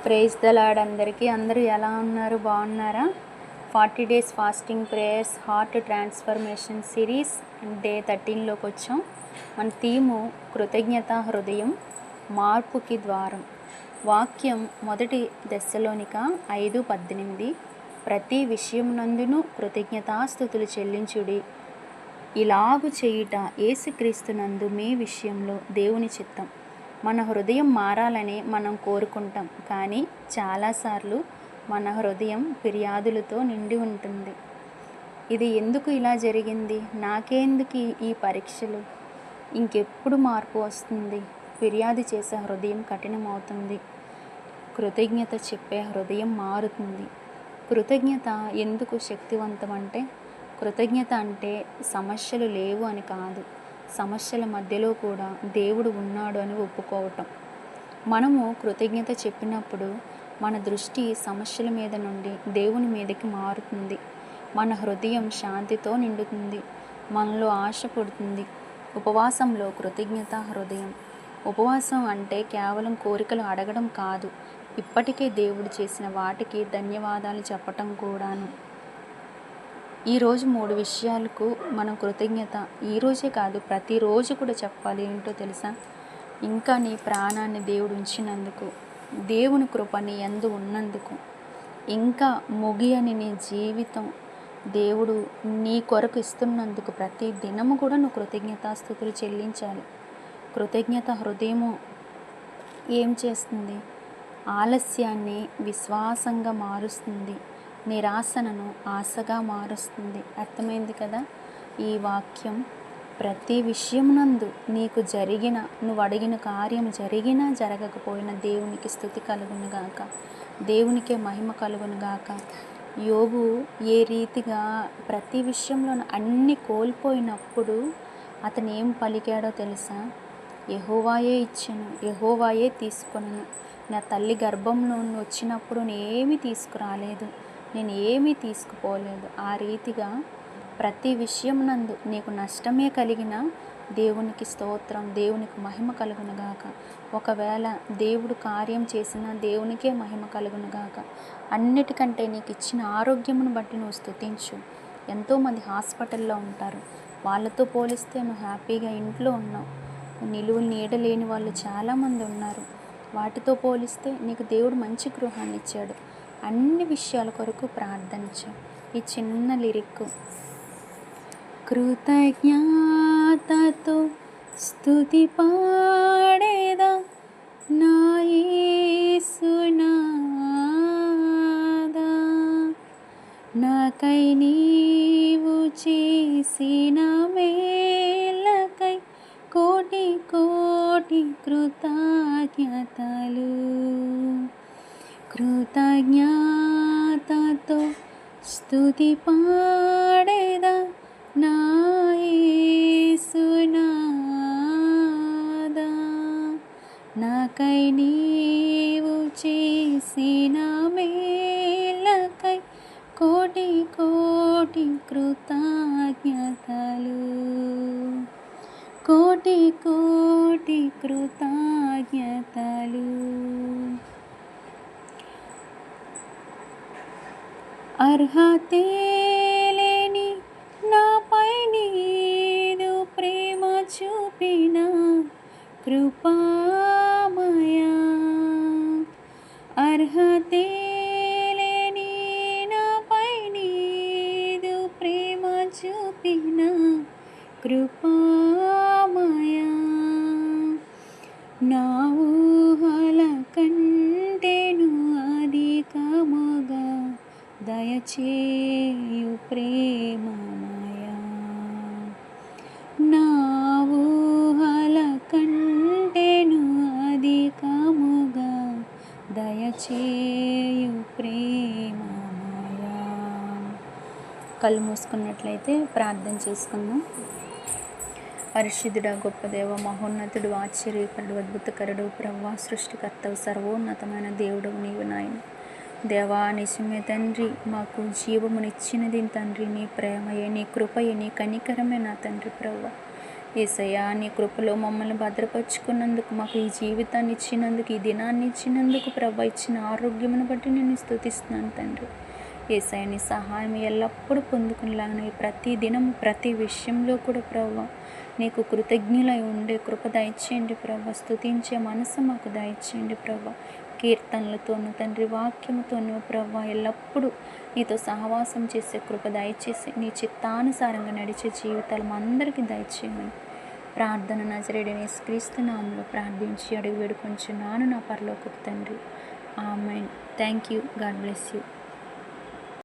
Praise the lord అందరికీ. అందరూ ఎలా ఉన్నారు? బాగున్నారా? 40 days fasting prayers heart transformation series day 13లోకి వచ్చాం. మన థీము కృతజ్ఞత హృదయం మార్పుకి ద్వారం. వాక్యం 1 దెస్సలోనిక 5:18. ప్రతి విషయమునందును కృతజ్ఞతాస్తుతులు చెల్లించుడి, ఇలాగు చేయుట యేసుక్రీస్తునందు మీ విషయంలో దేవుని చిత్తం. మన హృదయం మారాలని మనం కోరుకుంటాం, కానీ చాలాసార్లు మన హృదయం ఫిర్యాదులతో నిండి ఉంటుంది. ఇది ఎందుకు ఇలా జరిగింది? నాకెందుకు ఈ పరీక్షలు? ఇంకెప్పుడు మార్పు వస్తుంది? ఫిర్యాదు చేసే హృదయం కఠినమవుతుంది, కృతజ్ఞత చెప్పే హృదయం మారుతుంది. కృతజ్ఞత ఎందుకు శక్తివంతం అంటే, కృతజ్ఞత అంటే సమస్యలు లేవు అని కాదు, సమస్యల మధ్యలో కూడా దేవుడు ఉన్నాడు అని ఒప్పుకోవటం. మనము కృతజ్ఞత చెప్పినప్పుడు మన దృష్టి సమస్యల మీద నుండి దేవుని మీదకి మారుతుంది. మన హృదయం శాంతితో నిండుతుంది, మనలో ఆశ పుడుతుంది. ఉపవాసంలో కృతజ్ఞత హృదయం. ఉపవాసం అంటే కేవలం కోరికలు అడగడం కాదు, ఇప్పటికే దేవుడు చేసిన వాటికి ధన్యవాదాలు చెప్పటం కూడాను. ఈరోజు 3 విషయాలకు మనం కృతజ్ఞత ఈరోజే కాదు, ప్రతిరోజు కూడా చెప్పాలి. ఏంటో తెలుసా? ఇంకా నీ ప్రాణాన్ని దేవుడు ఉంచినందుకు, దేవుని కృప నీ యందు ఉన్నందుకు, ఇంకా ముగియని నీ జీవితం దేవుడు నీ కొరకు ఇస్తున్నందుకు ప్రతి దినము కూడా నువ్వు కృతజ్ఞతాస్తుతులు చెల్లించాలి. కృతజ్ఞత హృదయము ఏం చేస్తుంది? ఆలస్యాన్ని విశ్వాసంగా మారుస్తుంది, నిరాశనను ఆశగా మారుస్తుంది. అర్థమైంది కదా? ఈ వాక్యం ప్రతి విషయమునందు నీకు జరిగిన, నువ్వు అడిగిన కార్యం జరిగినా జరగకపోయినా దేవునికి స్తుతి కలుగునుగాక, దేవునికే మహిమ కలుగునుగాక. యోబు ఏ రీతిగా ప్రతి విషయంలో అన్ని కోల్పోయినప్పుడు అతను ఏం పలికాడో తెలుసా? యెహోవాయే ఇచ్చెను, యెహోవాయే తీసుకొనెను. నా తల్లి గర్భంలో వచ్చినప్పుడు నేనేమీ తీసుకురాలేదు, నేను ఏమీ తీసుకుపోలేదు. ఆ రీతిగా ప్రతి విషయమునందు నీకు నష్టమే కలిగిన దేవునికి స్తోత్రం, దేవునికి మహిమ కలుగునుగాక. ఒకవేళ దేవుడు కార్యం చేసిన దేవునికే మహిమ కలుగునుగాక. అన్నిటికంటే నీకు ఇచ్చిన ఆరోగ్యమును బట్టి నువ్వు స్తుతించు. ఎంతోమంది హాస్పిటల్లో ఉంటారు, వాళ్ళతో పోలిస్తే నువ్వు హ్యాపీగా ఇంట్లో ఉన్నావు. నిలువు నీడ లేని వాళ్ళు చాలామంది ఉన్నారు, వాటితో పోలిస్తే నీకు దేవుడు మంచి గృహాన్ని ఇచ్చాడు. అన్ని విషయాల కొరకు ప్రార్థించు. ఈ చిన్న లిరిక్: కృతజ్ఞతతో స్తుతి పాడేదా నా యేసునాదా, నాకై నీవు చేసిన మేలకై కోటి కోటి కృతజ్ఞతలు. కృతజ్ఞతతో స్తుతి పాడేదా నా యేసునాదా, నాకై నీవు చేసిన మేలకై కోటి కోటి కృతజ్ఞతలు, కోటి కోటి కృతజ్ఞతలు. అర్హతే లేని నాపై నీదు ప్రేమ చూపిన కృపామయా, అర్హతే లేని నాపై నీదు ప్రేమ చూపిన కృపామయా, నా ఊహల కంటేను అధికముగా దయచేయు ప్రేమమయా, నా ఊహల కంటేను అధికముగా దయచేయు ప్రేమమయా. కళ్ళు మూసుకున్నట్లయితే ప్రార్థన చేసుకుందాం. పరిశుద్ధుడా, గొప్ప దేవ, మహోన్నతుడు, ఆశ్చర్యకరుడు, అద్భుతకరుడు, ప్రభువా, సృష్టికర్తవు, సర్వోన్నతమైన దేవుడవు నీవు నాయన. దేవా, నిజమే తండ్రి, మాకు జీవమునిచ్చినది తండ్రి నీ ప్రేమయే, నీ కృపయే, నీ కనికరమే నా తండ్రి. ప్రభువా, యేసయ్యా, నీ కృపలో మమ్మల్ని భద్రపరుచుకున్నందుకు, మాకు ఈ జీవితాన్ని ఇచ్చినందుకు, ఈ దినాన్ని ఇచ్చినందుకు ప్రభా, ఇచ్చిన ఆరోగ్యమును బట్టి నేను స్తుతిస్తున్నాను తండ్రి. యేసయ్య, నీ సహాయం ఎల్లప్పుడూ పొందుకునేలాగా ప్రతి దినం ప్రతి విషయంలో కూడా ప్రభా నీకు కృతజ్ఞులై ఉండే కృప దయచేయండి ప్రభా. స్తుతించే మనసు మాకు దయచేయండి ప్రభా. కీర్తనలతోనూ తండ్రి వాక్యముతోనూ ప్రభా ఎల్లప్పుడూ నీతో సహవాసం చేసే కృప దయచేసి నీ చిత్తానుసారంగా నడిచే జీవితాలు మా అందరికీ దయచేయమని ప్రార్థన నజరేయుడైన యేసుక్రీస్తు నామములో ప్రార్థించి అడిగి వేడుకొంచున్నాను నా పరలోకపు తండ్రి. Amen. Thank you. God bless you.